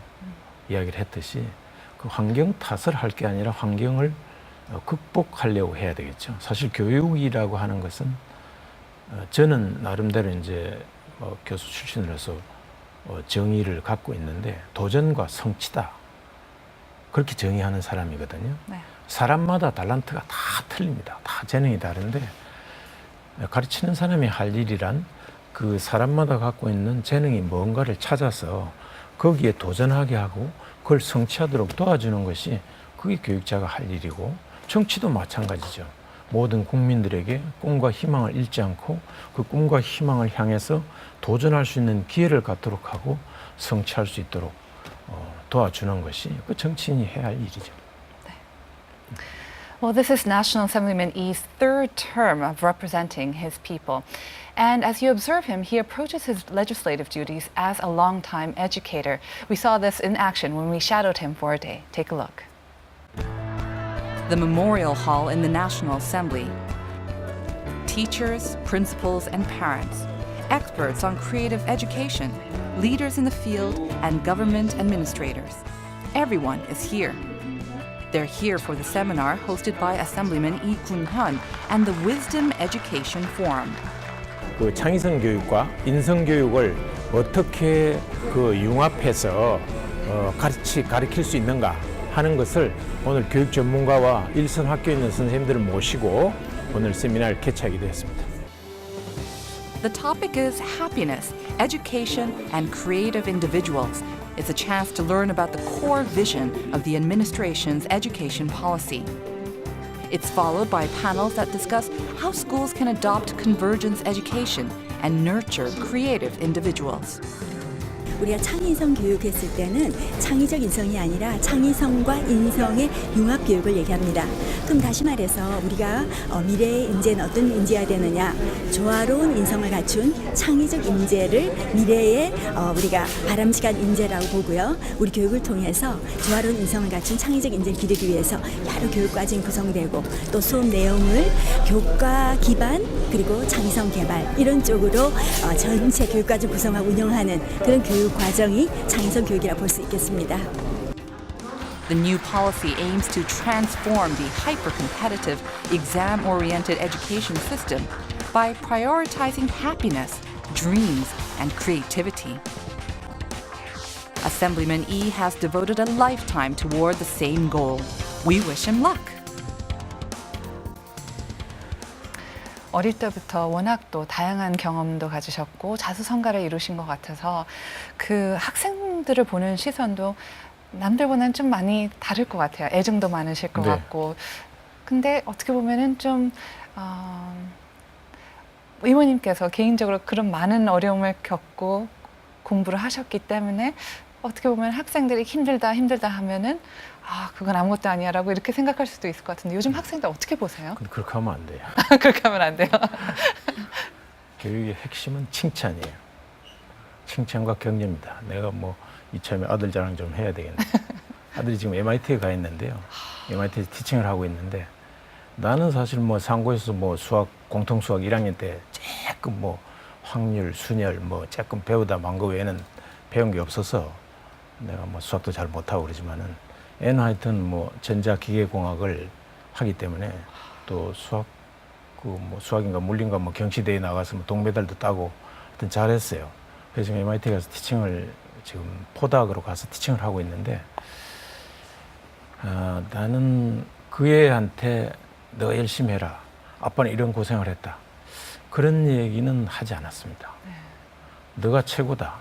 이야기를 했듯이 그 환경 탓을 할 게 아니라 환경을 극복하려고 해야 되겠죠. 사실 교육이라고 하는 것은 저는 나름대로 이제 교수 출신으로서 정의를 갖고 있는데 도전과 성취다. 그렇게 정의하는 사람이거든요. 네. 사람마다 달란트가 다 틀립니다. 다 재능이 다른데 가르치는 사람이 할 일이란 그 사람마다 갖고 있는 재능이 뭔가를 찾아서 거기에 도전하게 하고 그걸 성취하도록 도와주는 것이 그게 교육자가 할 일이고 정치도 마찬가지죠. 모든 국민들에게 꿈과 희망을 잃지 않고 그 꿈과 희망을 향해서 도전할 수 있는 기회를 갖도록 하고 성취할 수 있도록 도와주는 것이 그 정치인이 해야 할 일이죠. Well, this is National Assemblyman Yi's third term of representing his people. And as you observe him, he approaches his legislative duties as a longtime educator. We saw this in action when we shadowed him for a day. Take a look. The Memorial Hall in the National Assembly. Teachers, principals, and parents, experts on creative education, leaders in the field, and government administrators. Everyone is here. They're here for the seminar hosted by Assemblyman Lee Kun-hyun and the Wisdom Education Forum. 그 창의성 교육과 인성 교육을 어떻게 그 융합해서 가르칠 수 있는가 하는 것을 오늘 교육 전문가와 일선 학교에 있는 선생님들을 모시고 오늘 세미나를 개최하기도 했습니다. The topic is happiness, education, and creative individuals. It's a chance to learn about the core vision of the administration's education policy. It's followed by panels that discuss how schools can adopt convergence education and nurture creative individuals. 우리가 창의성 교육했을 때는 창의적 인성이 아니라 창의성과 인성의 융합 교육을 얘기합니다. 그럼 다시 말해서 우리가 미래의 인재는 어떤 인재가 되느냐, 조화로운 인성을 갖춘 창의적 인재를 미래에 우리가 바람직한 인재라고 보고요. 우리 교육을 통해서 조화로운 인성을 갖춘 창의적 인재를 기르기 위해서 여러 교육과정이 구성되고 또 수업 내용을 교과 기반 그리고 창의성 개발 이런 쪽으로 전체 교육과정 구성하고 운영하는 그런 교육 과정이 창의성 교육이라고 볼 수 있겠습니다. The new policy aims to transform the hyper-competitive, exam-oriented education system by prioritizing happiness, dreams, and creativity. Assemblyman Lee has devoted a lifetime toward the same goal. We wish him luck. 어릴 때부터 워낙 또 다양한 경험도 가지셨고 자수성가를 이루신 것 같아서 그 학생들을 보는 시선도 남들보다는 좀 많이 다를 것 같아요. 애정도 많으실 것 네. 같고. 근데 어떻게 보면은 좀 이모님께서 개인적으로 그런 많은 어려움을 겪고 공부를 하셨기 때문에 어떻게 보면 학생들이 힘들다 하면은 그건 아무것도 아니야라고 이렇게 생각할 수도 있을 것 같은데 요즘 학생들 어떻게 보세요? 근데 그렇게 하면 안 돼요. 그렇게 하면 안 돼요. 교육의 핵심은 칭찬이에요. 칭찬과 격려입니다. 내가 뭐 이참에 아들 자랑 좀 해야 되겠네. 아들이 지금 MIT에 가 있는데요. MIT에서 티칭을 하고 있는데 나는 사실 뭐 상고에서 뭐 수학 공통 수학 1학년 때 조금 뭐 확률, 순열 뭐 조금 배우다 만 거 외에는 배운 게 없어서 내가 뭐 수학도 잘 못하고 그러지만은 애는 하여튼 뭐 전자기계공학을 하기 때문에 또 수학 그 뭐 수학인가 물리인가 뭐 경시대회 나가서 뭐 동메달도 따고 하여튼 잘했어요. 그래서 지금 MIT 가서 티칭을 지금 포닥으로 가서 티칭을 하고 있는데 나는 그 애한테 너 열심히 해라. 아빠는 이런 고생을 했다. 그런 얘기는 하지 않았습니다. 너가 최고다.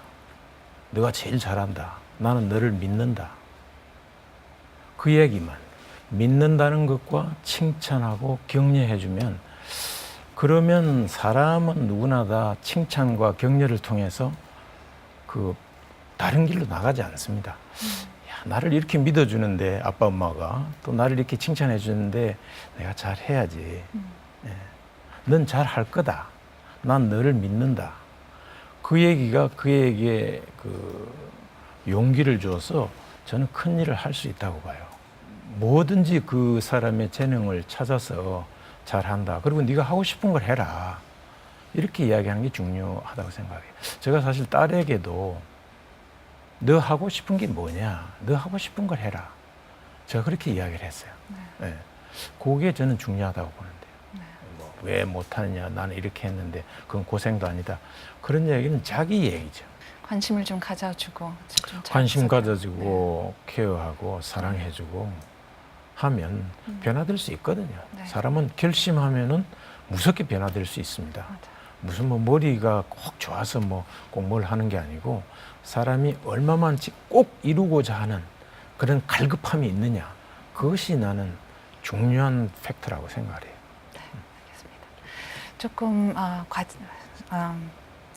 너가 제일 잘한다. 나는 너를 믿는다. 그 얘기만. 믿는다는 것과 칭찬하고 격려해주면 그러면 사람은 누구나 다 칭찬과 격려를 통해서 그 다른 길로 나가지 않습니다. 야, 나를 이렇게 믿어주는데 아빠 엄마가 또 나를 이렇게 칭찬해 주는데 내가 잘 해야지. 예. 넌 잘 할 거다. 난 너를 믿는다. 그 얘기가 그에게 그 용기를 줘서 저는 큰 일을 할 수 있다고 봐요. 뭐든지 그 사람의 재능을 찾아서 잘한다. 그리고 네가 하고 싶은 걸 해라. 이렇게 이야기하는 게 중요하다고 생각해요. 제가 사실 딸에게도 너 하고 싶은 게 뭐냐? 너 하고 싶은 걸 해라. 제가 그렇게 이야기를 했어요. 네. 그게 저는 중요하다고 보는데요. 뭐 왜 못하느냐? 나는 이렇게 했는데 그건 고생도 아니다. 그런 얘기는 자기 얘기죠. 관심을 좀 가져주고 좀 관심 가져주고 케어하고 사랑해주고 하면 변화될 수 있거든요. 네. 사람은 결심하면은 무섭게 변화될 수 있습니다. 무슨 뭐 머리가 꼭 좋아서 뭐 꼭 뭘 하는 게 아니고 사람이 얼마만치 꼭 이루고자 하는 그런 갈급함이 있느냐. 그것이 나는 중요한 팩트라고 생각해요. 알겠습니다. 조금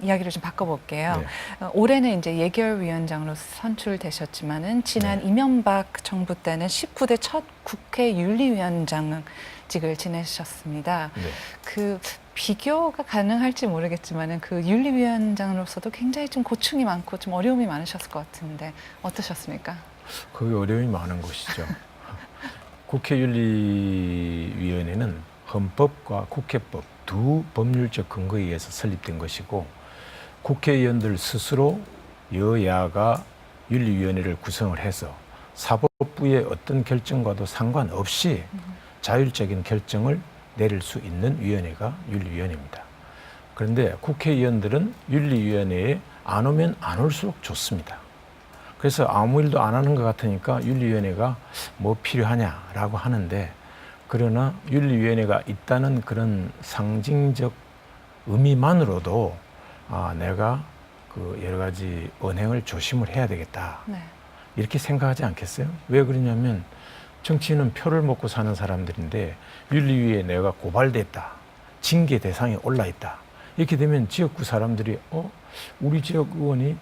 이야기를 좀 바꿔볼게요. 네. 올해는 이제 예결위원장으로 선출되셨지만은 지난 네. 이명박 정부 때는 19대 첫 국회 윤리위원장직을 지내셨습니다. 네. 그 비교가 가능할지 모르겠지만은 그 윤리위원장으로서도 굉장히 좀 고충이 많고 좀 어려움이 많으셨을 것 같은데 어떠셨습니까? 그게 어려움이 많은 것이죠. 국회윤리위원회는 헌법과 국회법 두 법률적 근거에 의해서 설립된 것이고 국회의원들 스스로 여야가 윤리위원회를 구성을 해서 사법부의 어떤 결정과도 상관없이 자율적인 결정을 내릴 수 있는 위원회가 윤리위원회입니다. 그런데 국회의원들은 윤리위원회에 안 오면 안 올수록 좋습니다. 그래서 아무 일도 안 하는 것 같으니까 윤리위원회가 뭐 필요하냐라고 하는데 그러나 윤리위원회가 있다는 그런 상징적 의미만으로도 내가 그 여러 가지 언행을 조심을 해야 되겠다. 네. 이렇게 생각하지 않겠어요? 왜 그러냐면 정치인은 표를 먹고 사는 사람들인데 윤리위에 내가 고발됐다. 징계 대상에 올라있다. 이렇게 되면 지역구 사람들이 우리 지역 의원이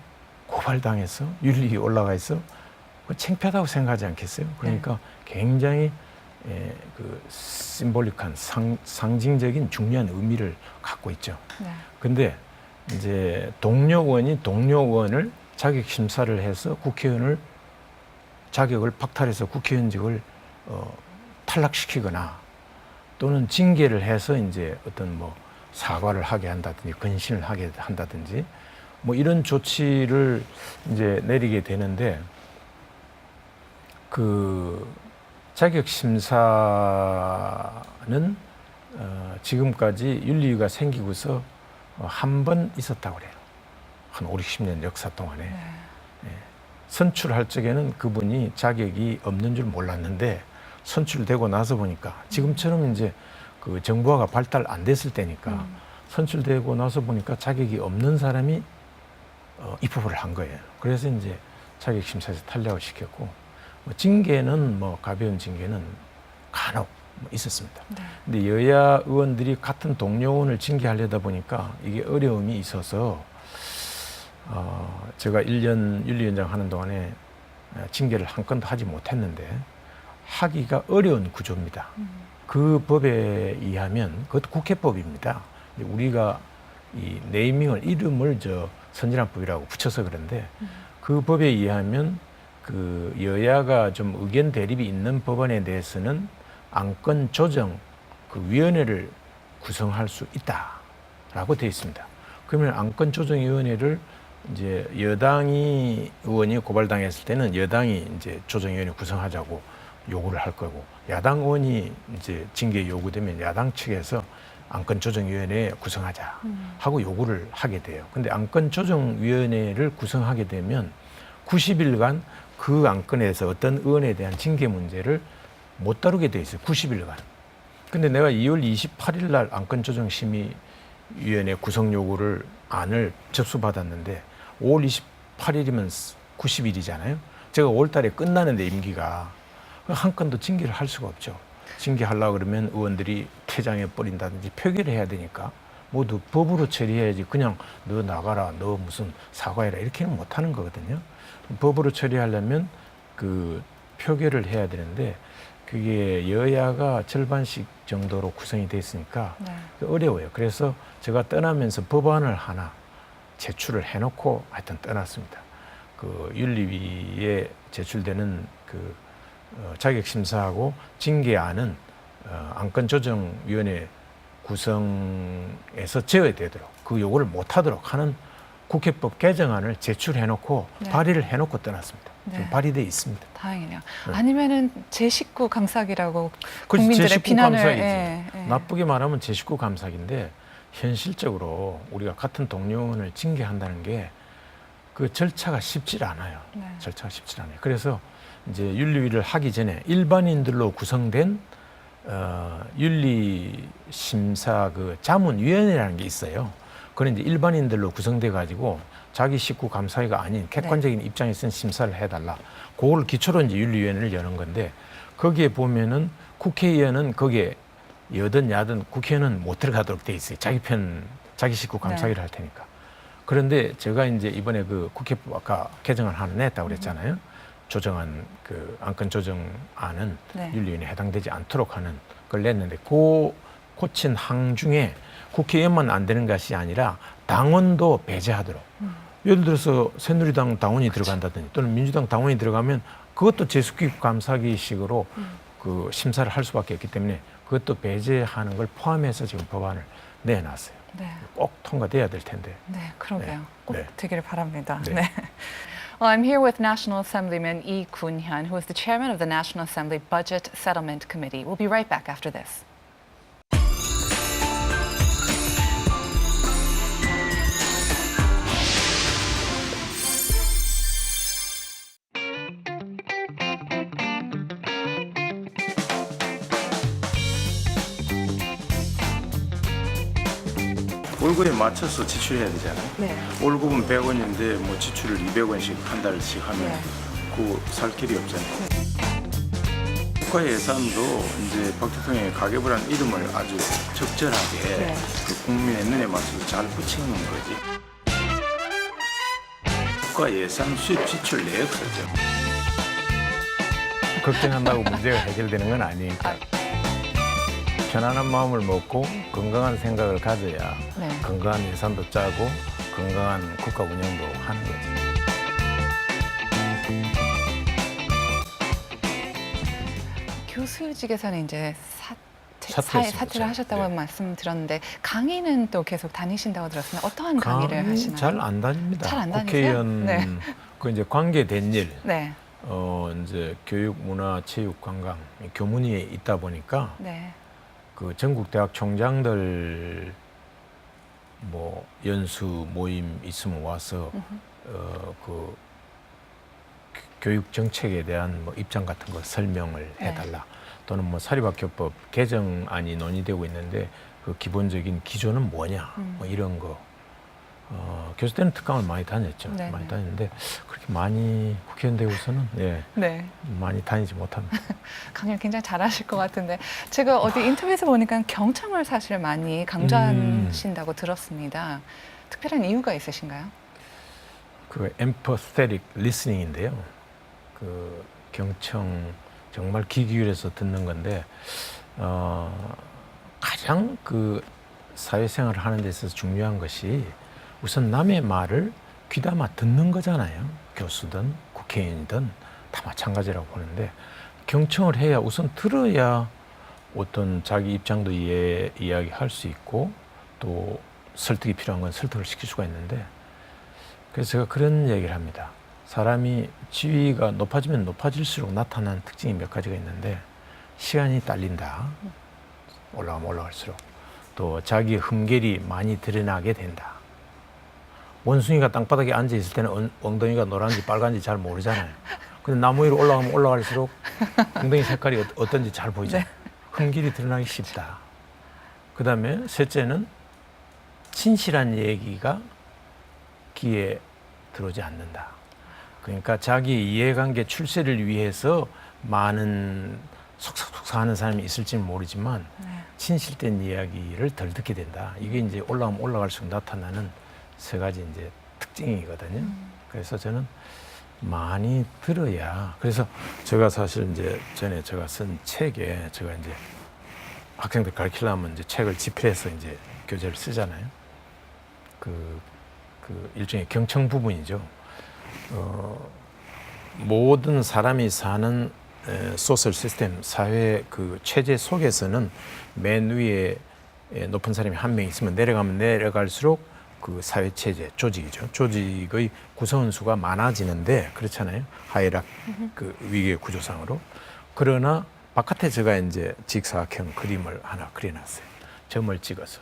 고발당했어? 윤리위에 올라가 있어? 창피하다고 생각하지 않겠어요? 그러니까 굉장히 그 심볼릭한 상징적인 중요한 의미를 갖고 있죠. 네. 근데 이제 동료 의원이 동료 의원을 자격 심사를 해서 국회의원을 자격을 박탈해서 국회의원직을 탈락시키거나 또는 징계를 해서 이제 어떤 뭐 사과를 하게 한다든지 근신을 하게 한다든지 뭐 이런 조치를 이제 내리게 되는데 그 자격 심사는 지금까지 윤리위가 생기고서 한 번 있었다고 그래요. 한 5, 60년 역사 동안에. 네. 선출할 적에는 그분이 자격이 없는 줄 몰랐는데 선출되고 나서 보니까 지금처럼 이제 그 정부화가 발달 안 됐을 때니까 선출되고 나서 보니까 자격이 없는 사람이 입후보를 한 거예요. 그래서 이제 자격 심사에서 탈락을 시켰고 징계는 뭐 가벼운 징계는 간혹 있었습니다. 네. 근데 여야 의원들이 같은 동료 의원을 징계하려다 보니까 이게 어려움이 있어서 제가 1년 윤리위원장 하는 동안에 징계를 한 건도 하지 못했는데 하기가 어려운 구조입니다. 그 법에 의하면 그것도 국회법입니다. 우리가 이 네이밍을 이름을 선진화법이라고 붙여서 그런데 그 법에 의하면 그 여야가 좀 의견 대립이 있는 법안에 대해서는 안건 조정 그 위원회를 구성할 수 있다라고 되어 있습니다. 그러면 안건 조정 위원회를 이제 여당이 의원이 고발당했을 때는 여당이 이제 조정위원회 구성하자고 요구를 할 거고 야당 의원이 이제 징계 요구되면 야당 측에서 안건조정위원회 구성하자 하고 요구를 하게 돼요. 근데 안건조정위원회를 구성하게 되면 90일간 그 안건에서 어떤 의원에 대한 징계 문제를 못 다루게 돼 있어요. 90일간. 근데 내가 2월 28일 날 안건조정심의위원회 구성 요구를 안을 접수받았는데 5월 28일이면 90일이잖아요. 제가 5월 달에 끝나는데 임기가 한 건도 징계를 할 수가 없죠. 징계하려고 그러면 의원들이 퇴장해 버린다든지 표결을 해야 되니까 모두 법으로 처리해야지 그냥 너 나가라, 너 무슨 사과해라 이렇게는 못하는 거거든요. 법으로 처리하려면 그 표결을 해야 되는데 그게 여야가 절반씩 정도로 구성이 돼 있으니까 어려워요. 그래서 제가 떠나면서 법안을 하나 제출을 해놓고 하여튼 떠났습니다. 그 윤리위에 제출되는 그 자격심사하고 징계안은 안건조정위원회 구성에서 제외되도록 그 요구를 못하도록 하는 국회법 개정안을 제출해놓고 발의를 해놓고 떠났습니다. 지금 발의돼 있습니다. 다행이네요. 아니면은 제 식구 감사기라고 그렇지, 국민들의 제 식구 비난을 감사기지. 나쁘게 말하면 제 식구 감사기인데 현실적으로 우리가 같은 동료원을 징계한다는 게 그 절차가 쉽지 않아요. 절차가 쉽지 않아요. 그래서 이제 윤리위를 하기 전에 일반인들로 구성된 윤리심사 그 자문위원회라는 게 있어요. 그런 이제 일반인들로 구성돼 가지고 자기 식구 감사위가 아닌 객관적인 입장에서 심사를 해달라. 그걸 기초로 이제 윤리위원회를 여는 건데 거기에 보면은 국회의원은 거기에 여든 야든 국회의원은 못 들어가도록 돼 있어요. 자기 식구 감사위를 할 테니까. 그런데 제가 이제 이번에 그 국회법 아까 개정을 하나 냈다고 그랬잖아요. 조정안 그 안건 조정안은 윤리위원회에 해당되지 않도록 하는 걸 냈는데 그 고친 항 중에 국회의원만 안 되는 것이 아니라 당원도 배제하도록. 예를 들어서 새누리당 당원이 들어간다든지 또는 민주당 당원이 들어가면 그것도 제숙기 감사기식으로 그 심사를 할 수밖에 없기 때문에 그것도 배제하는 걸 포함해서 지금 법안을 내놨어요. 꼭 통과돼야 될 텐데. 네, 그러게요. 꼭 되기를 바랍니다. 네. 네. Well, I'm here with National Assemblyman Lee Kun-hyun, who is the chairman of the National Assembly Budget Settlement Committee. We'll be right back after this. 월급에 맞춰서 지출해야 되잖아요. 월급은 100원인데 뭐 지출을 200원씩 한 달씩 하면 그 살 길이 없잖아요. 국가 예산도 이제 박 대통령이 가계부란 이름을 아주 적절하게 그 국민의 눈에 맞춰서 잘 붙이는 거지. 국가 예산 수입 지출 내역서죠. 걱정한다고 문제가 해결되는 건 아니니까. 편안한 마음을 먹고 건강한 생각을 가져야 건강한 예산도 짜고 건강한 국가 운영도 하는 거죠. 교수직에서는 이제 사퇴했습니다. 사퇴를 하셨다고 말씀드렸는데 강의는 또 계속 다니신다고 들었습니다. 어떠한 강의를 하시나요? 잘 안 다닙니다. 잘 안 다니세요? 국회의원 그 이제 관계된 일, 이제 교육, 문화, 체육, 관광, 교문위에 있다 보니까 그 전국 대학 총장들 뭐 연수 모임 있으면 와서 그 교육 정책에 대한 뭐 입장 같은 거 설명을 해달라. 또는 뭐 사립학교법 개정안이 논의되고 있는데 그 기본적인 기조는 뭐냐, 뭐 이런 거. 교수 때는 특강을 많이 다녔죠. 많이 다녔는데 그렇게 많이 국회의원 되고서는 많이 다니지 못합니다. 강의를 굉장히 잘하실 것 같은데 제가 어디 인터뷰에서 보니까 경청을 사실 많이 강조하신다고 들었습니다. 특별한 이유가 있으신가요? 그 empathetic listening인데요. 그 경청 정말 귀 기울여서 듣는 건데 가장 그 사회생활을 하는 데 있어서 중요한 것이 우선 남의 말을 귀담아 듣는 거잖아요. 교수든 국회의원이든 다 마찬가지라고 보는데 경청을 해야 우선 들어야 어떤 자기 입장도 이야기할 수 있고 또 설득이 필요한 건 설득을 시킬 수가 있는데 그래서 제가 그런 얘기를 합니다. 사람이 지위가 높아지면 높아질수록 나타나는 특징이 몇 가지가 있는데 시간이 딸린다. 올라가면 올라갈수록. 또 자기의 흠결이 많이 드러나게 된다. 원숭이가 땅바닥에 앉아있을 때는 엉덩이가 노란지 빨간지 잘 모르잖아요. 근데 나무 위로 올라가면 올라갈수록 엉덩이 색깔이 어떤지 잘 보이죠. 흠결이 드러나기 쉽다. 그 다음에 셋째는 진실한 얘기가 귀에 들어오지 않는다. 그러니까 자기 이해관계 출세를 위해서 많은 속삭하는 사람이 있을지는 모르지만 진실된 이야기를 덜 듣게 된다. 이게 이제 올라가면 올라갈수록 나타나는 세 가지 이제 특징이거든요. 그래서 저는 많이 들어야. 그래서 제가 사실 이제 전에 제가 쓴 책에 제가 이제 학생들 가르치려면 이제 책을 집필해서 이제 교재를 쓰잖아요. 그 일종의 경청 부분이죠. 모든 사람이 사는 소셜 시스템, 사회 그 체제 속에서는 맨 위에 높은 사람이 한 명 있으면 내려가면 내려갈수록 그 사회 체제, 조직이죠. 조직의 구성원 수가 많아지는데 그렇잖아요. 하이락 그 위계 구조상으로. 그러나 바깥에 제가 이제 직사각형 그림을 하나 그려놨어요. 점을 찍어서.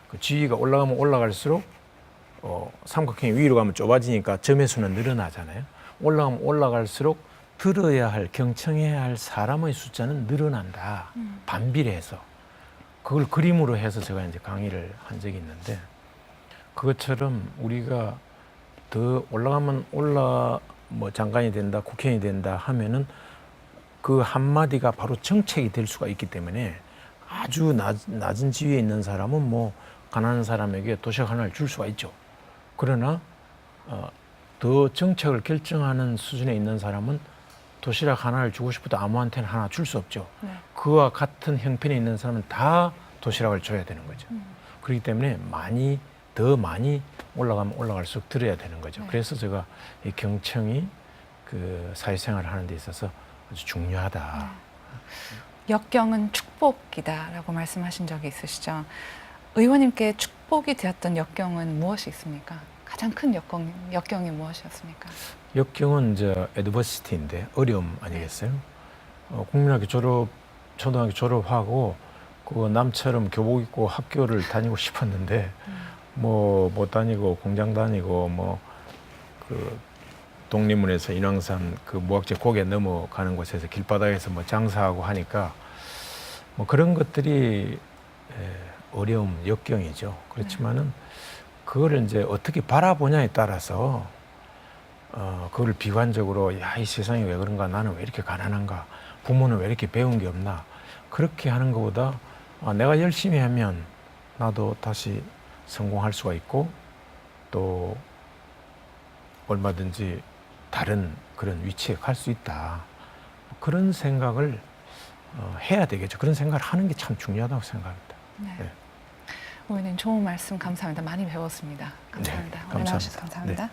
그 지위가 올라가면 올라갈수록 삼각형이 위로 가면 좁아지니까 점의 수는 늘어나잖아요. 올라가면 올라갈수록 들어야 할, 경청해야 할 사람의 숫자는 늘어난다. 반비례해서. 그걸 그림으로 해서 제가 이제 강의를 한 적이 있는데 그것처럼 우리가 더 올라가면 뭐 장관이 된다, 국회의원이 된다 하면은 그 한마디가 바로 정책이 될 수가 있기 때문에 아주 낮은 지위에 있는 사람은 뭐 가난한 사람에게 도시락 하나를 줄 수가 있죠. 그러나 더 정책을 결정하는 수준에 있는 사람은 도시락 하나를 주고 싶어도 아무한테나 하나 줄 수 없죠. 그와 같은 형편에 있는 사람은 다 도시락을 줘야 되는 거죠. 그렇기 때문에 더 많이 올라가면 올라갈수록 들어야 되는 거죠. 그래서 제가 이 경청이 그 사회생활을 하는 데 있어서 아주 중요하다. 역경은 축복이다라고 말씀하신 적이 있으시죠? 의원님께 축복이 되었던 역경은 무엇이 있습니까? 가장 큰 역경이 무엇이었습니까? 역경은 이제 애드버시티인데 어려움 아니겠어요? 국민학교 초등학교 졸업하고 그 남처럼 교복 입고 학교를 다니고 싶었는데 뭐 못 다니고 공장 다니고 뭐 그 독립문에서 인왕산 그 무학재 고개 넘어가는 곳에서 길바닥에서 뭐 장사하고 하니까 뭐 그런 것들이 어려움, 역경이죠. 그렇지만은 그거를 이제 어떻게 바라보냐에 따라서 그걸 비관적으로 야, 이 세상이 왜 그런가, 나는 왜 이렇게 가난한가, 부모는 왜 이렇게 배운 게 없나, 그렇게 하는 것보다 내가 열심히 하면 나도 다시 성공할 수가 있고 또 얼마든지 다른 그런 위치에 갈 수 있다. 그런 생각을 해야 되겠죠. 그런 생각을 하는 게 참 중요하다고 생각합니다. 네. 의원님 좋은 말씀 감사합니다. 많이 배웠습니다. 감사합니다. 오늘 나와주셔서 감사합니다.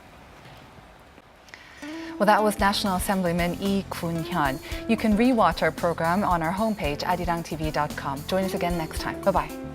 Well, that was National Assemblyman Lee Kun-hyun. You can rewatch our program on our homepage, arirangtv.com. Join us again next time. Bye-bye.